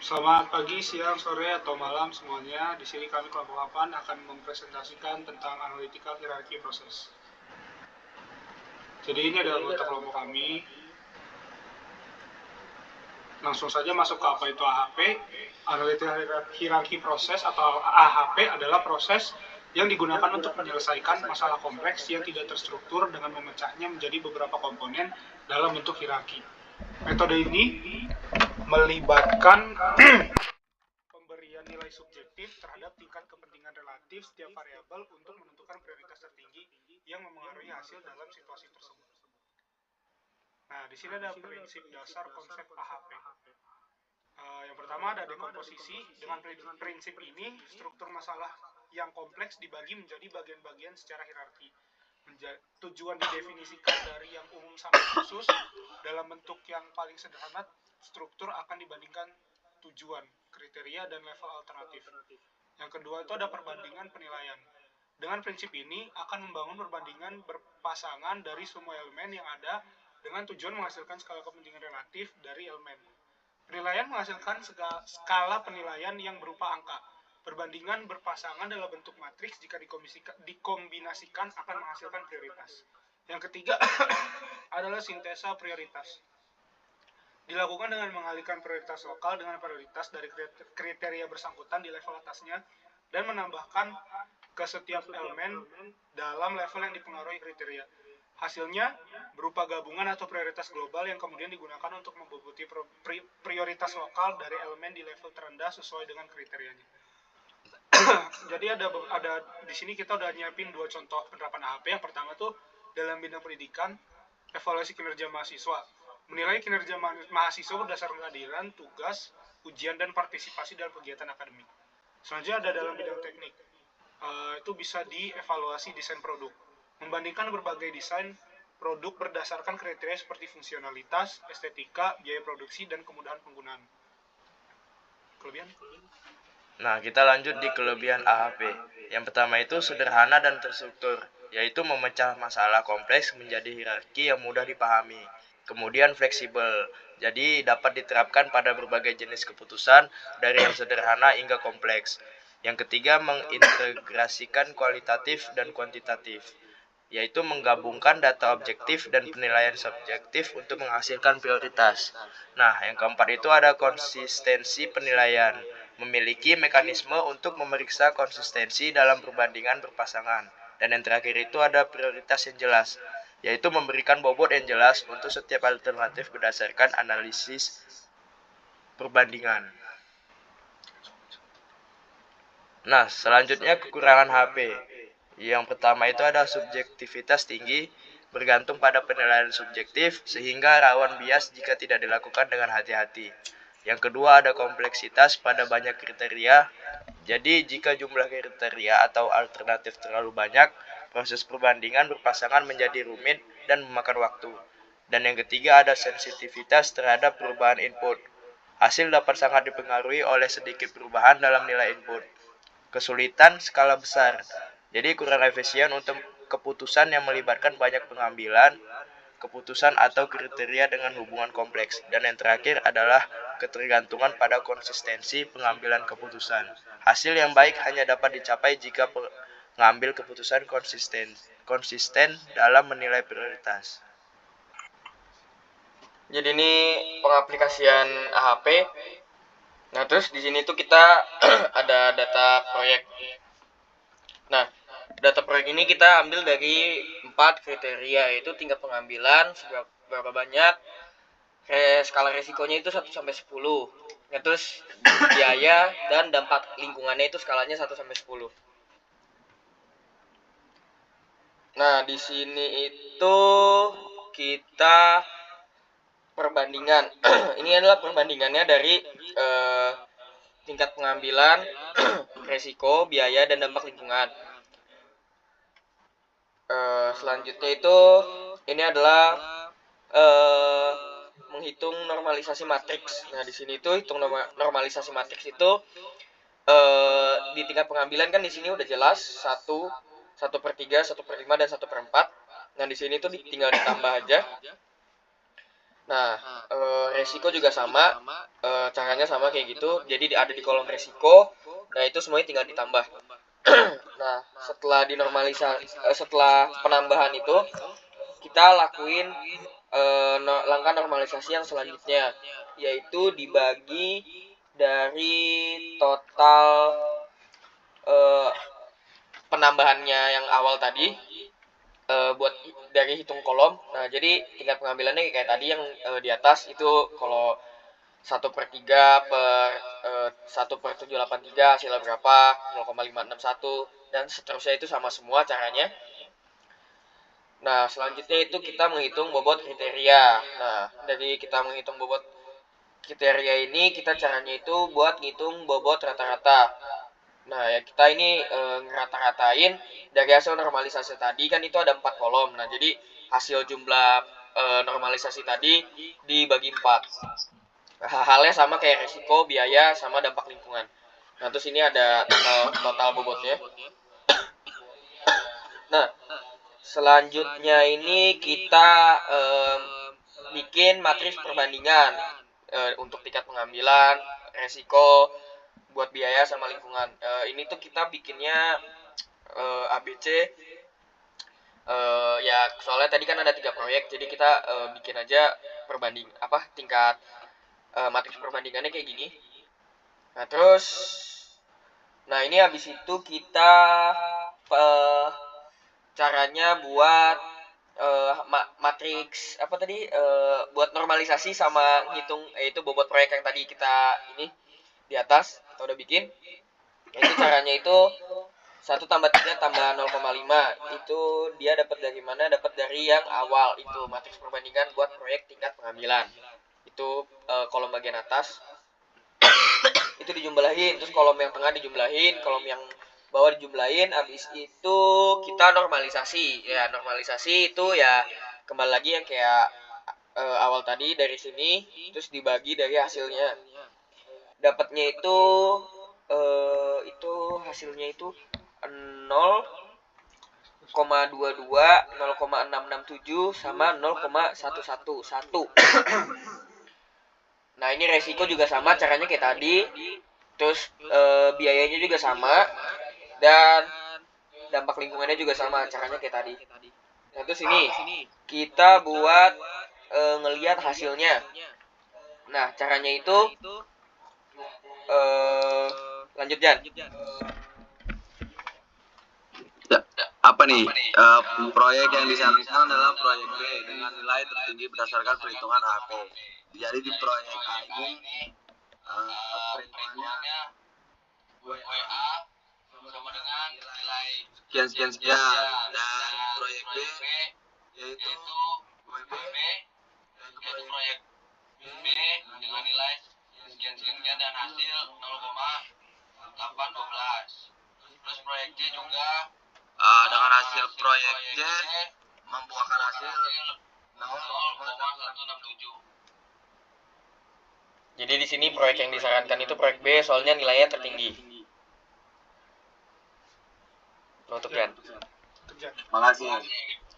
Selamat pagi, siang, sore, atau malam semuanya. Di sini kami kelompok 8 akan mempresentasikan tentang analytical hierarchy proses. Jadi ini adalah anggota kelompok kami. Langsung saja masuk ke apa itu AHP. Analytical hierarchy proses atau AHP adalah proses yang digunakan untuk menyelesaikan masalah kompleks yang tidak terstruktur dengan memecahnya menjadi beberapa komponen dalam bentuk hierarki. Metode ini melibatkan pemberian nilai subjektif terhadap tingkat kepentingan relatif setiap variabel untuk menentukan prioritas tertinggi yang memengaruhi hasil dalam situasi tersebut. Nah, di sini ada prinsip dasar konsep AHP. Yang pertama ada dekomposisi. Dengan prinsip ini, struktur masalah yang kompleks dibagi menjadi bagian-bagian secara hierarki. Tujuan didefinisikan dari yang umum sampai khusus. Dalam bentuk yang paling sederhana, struktur akan dibandingkan tujuan, kriteria, dan level alternatif. Yang kedua itu ada perbandingan penilaian. Dengan prinsip ini akan membangun perbandingan berpasangan dari semua elemen yang ada dengan tujuan menghasilkan skala kepentingan relatif dari elemen. Penilaian menghasilkan skala penilaian yang berupa angka. Perbandingan berpasangan dalam bentuk matriks jika dikombinasikan akan menghasilkan prioritas. Yang ketiga adalah sintesa prioritas. Dilakukan dengan mengalihkan prioritas lokal dengan prioritas dari kriteria bersangkutan di level atasnya dan menambahkan ke setiap elemen dalam level yang dipengaruhi kriteria. Hasilnya berupa gabungan atau prioritas global yang kemudian digunakan untuk memboboti prioritas lokal dari elemen di level terendah sesuai dengan kriterianya. Jadi ada di sini kita udah nyiapin dua contoh penerapan AHP. Yang pertama tuh dalam bidang pendidikan, evaluasi kinerja mahasiswa. Menilai kinerja mahasiswa berdasarkan kehadiran, tugas, ujian, dan partisipasi dalam kegiatan akademik. Selanjutnya ada dalam bidang teknik. Itu bisa dievaluasi desain produk. Membandingkan berbagai desain produk berdasarkan kriteria seperti fungsionalitas, estetika, biaya produksi, dan kemudahan penggunaan. Kelebihan? Nah, kita lanjut di kelebihan AHP. Yang pertama itu sederhana dan terstruktur, yaitu memecah masalah kompleks menjadi hierarki yang mudah dipahami. Kemudian fleksibel, jadi dapat diterapkan pada berbagai jenis keputusan dari yang sederhana hingga kompleks. Yang ketiga, mengintegrasikan kualitatif dan kuantitatif, yaitu menggabungkan data objektif dan penilaian subjektif untuk menghasilkan prioritas. Nah, yang keempat itu ada konsistensi penilaian, memiliki mekanisme untuk memeriksa konsistensi dalam perbandingan berpasangan. Dan yang terakhir itu ada prioritas yang jelas, yaitu memberikan bobot yang jelas untuk setiap alternatif berdasarkan analisis perbandingan. Nah, selanjutnya kekurangan HP. Yang pertama itu ada subjektivitas tinggi, bergantung pada penilaian subjektif, sehingga rawan bias jika tidak dilakukan dengan hati-hati. Yang kedua ada kompleksitas pada banyak kriteria, jadi jika jumlah kriteria atau alternatif terlalu banyak, proses perbandingan berpasangan menjadi rumit dan memakan waktu. Dan yang ketiga ada sensitivitas terhadap perubahan input. Hasil dapat sangat dipengaruhi oleh sedikit perubahan dalam nilai input. Kesulitan skala besar, jadi kurang efisien untuk keputusan yang melibatkan banyak pengambilan keputusan atau kriteria dengan hubungan kompleks. Dan yang terakhir adalah ketergantungan pada konsistensi pengambilan keputusan. Hasil yang baik hanya dapat dicapai jika pengambil keputusan konsisten dalam menilai prioritas. Jadi ini pengaplikasian AHP. Nah, terus di sini tuh kita ada data proyek. Nah, data proyek ini kita ambil dari 4 kriteria, yaitu tingkat pengambilan, berapa banyak, skala resikonya itu 1 sampai 10. Nah, terus biaya dan dampak lingkungannya itu skalanya 1 sampai 10. Nah, di sini itu kita perbandingan. Ini adalah perbandingannya dari tingkat pengambilan, resiko, biaya, dan dampak lingkungan. Selanjutnya itu ini adalah menghitung normalisasi matriks. Nah, di sini itu hitung normalisasi matriks itu di tingkat pengambilan kan di sini udah jelas 1/3, 1/5, dan 1/4. Nah, di sini tuh tinggal ditambah aja. Nah, resiko juga sama, caranya sama kayak gitu. Jadi ada di kolom resiko. Nah, itu semuanya tinggal ditambah. Nah, setelah penambahan itu, kita lakuin langkah normalisasi yang selanjutnya, yaitu dibagi dari total penambahannya yang awal tadi, buat dari hitung kolom. Nah, jadi tingkat pengambilannya kayak tadi yang di atas itu, kalau 1/3 per 1/783 hasilnya berapa, 0,561, dan seterusnya itu sama semua caranya. Nah, selanjutnya itu kita menghitung bobot kriteria. Nah, dari kita menghitung bobot kriteria ini, kita caranya itu buat ngitung bobot rata-rata. Nah, ya kita ini ngerata-ratain dari hasil normalisasi tadi, kan itu ada 4 kolom. Nah, jadi hasil jumlah normalisasi tadi dibagi 4. Halnya sama kayak resiko, biaya, sama dampak lingkungan. Nah, terus ini ada total bobotnya. Nah, selanjutnya ini kita bikin matriks perbandingan untuk tingkat pengambilan, resiko, buat biaya sama lingkungan. Ini tuh kita bikinnya ABC. Ya soalnya tadi kan ada 3 proyek, jadi kita bikin aja tingkat matriks perbandingannya kayak gini. Nah, terus ini habis itu kita caranya buat matriks buat normalisasi sama ngitung, itu bobot proyek yang tadi kita ini di atas kita udah bikin. Itu caranya itu 1 + 3 + 0,5. Itu dia dapat dari mana? Dapat dari yang awal itu, matriks perbandingan buat proyek tingkat pengambilan. Itu kolom bagian atas itu dijumlahin, terus kolom yang tengah dijumlahin, kolom yang bawah dijumlahin. Habis itu kita normalisasi. Ya, normalisasi itu ya kembali lagi yang kayak awal tadi, dari sini terus dibagi dari hasilnya. Dapatnya itu hasilnya itu 0,22, 0,667 sama 0,111. Nah, ini resiko juga sama caranya kayak tadi. Terus biayanya juga sama, dan dampak lingkungannya juga sama caranya kayak tadi. Nah, terus ini kita buat ngelihat hasilnya. Nah, caranya itu lanjut Jan. Apa nih? Proyek yang disarankan adalah proyek B dengan nilai tertinggi berdasarkan perhitungan AP. Jadi di proyek A ini perhitungannya WA sama dengan nilai sekian dan proyek B yaitu WB yaitu proyek B dengan nilai sekian dan hasil 0,812. Terus proyek C juga dengan hasil proyek C membuahkan hasil 0,167. Jadi di sini proyek yang disarankan itu proyek B, soalnya nilainya tertinggi. Tutup Jan. Makasih.